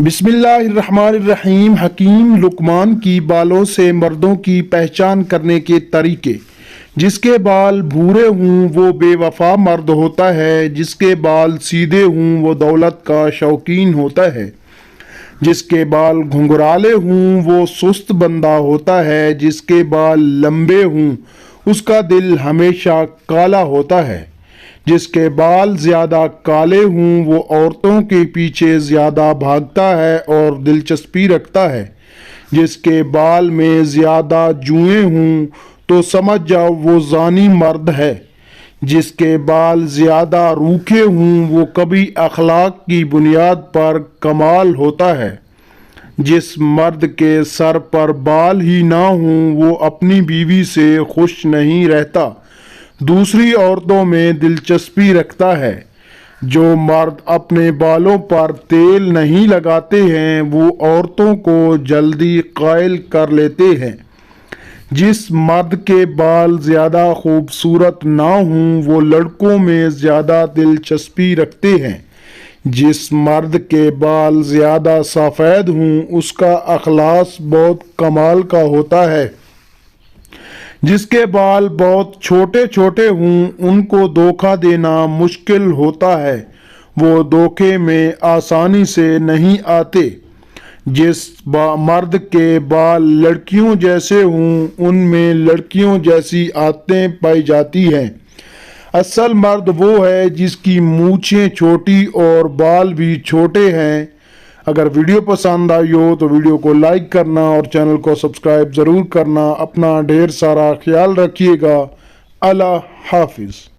بسم اللہ الرحمن الرحیم۔ حکیم لقمان کی بالوں سے مردوں کی پہچان کرنے کے طریقے۔ جس کے بال بھورے ہوں وہ بے وفا مرد ہوتا ہے، جس کے بال سیدھے ہوں وہ دولت کا شوقین ہوتا ہے، جس کے بال گھنگرالے ہوں وہ سست بندہ ہوتا ہے، جس کے بال لمبے ہوں اس کا دل ہمیشہ کالا ہوتا ہے، جس کے بال زیادہ کالے ہوں وہ عورتوں کے پیچھے زیادہ بھاگتا ہے اور دلچسپی رکھتا ہے، جس کے بال میں زیادہ جوئیں ہوں تو سمجھ جاؤ وہ زانی مرد ہے، جس کے بال زیادہ روکھے ہوں وہ کبھی اخلاق کی بنیاد پر کمال ہوتا ہے، جس مرد کے سر پر بال ہی نہ ہوں وہ اپنی بیوی سے خوش نہیں رہتا، دوسری عورتوں میں دلچسپی رکھتا ہے، جو مرد اپنے بالوں پر تیل نہیں لگاتے ہیں وہ عورتوں کو جلدی قائل کر لیتے ہیں، جس مرد کے بال زیادہ خوبصورت نہ ہوں وہ لڑکوں میں زیادہ دلچسپی رکھتے ہیں، جس مرد کے بال زیادہ سفید ہوں اس کا اخلاص بہت کمال کا ہوتا ہے، جس کے بال بہت چھوٹے چھوٹے ہوں ان کو دھوکہ دینا مشکل ہوتا ہے، وہ دھوکے میں آسانی سے نہیں آتے، جس مرد کے بال لڑکیوں جیسے ہوں ان میں لڑکیوں جیسی عادتیں پائی جاتی ہیں، اصل مرد وہ ہے جس کی مونچھیں چھوٹی اور بال بھی چھوٹے ہیں۔ اگر ویڈیو پسند آئی ہو تو ویڈیو کو لائک کرنا اور چینل کو سبسکرائب ضرور کرنا۔ اپنا ڈھیر سارا خیال رکھیے گا۔ اللہ حافظ۔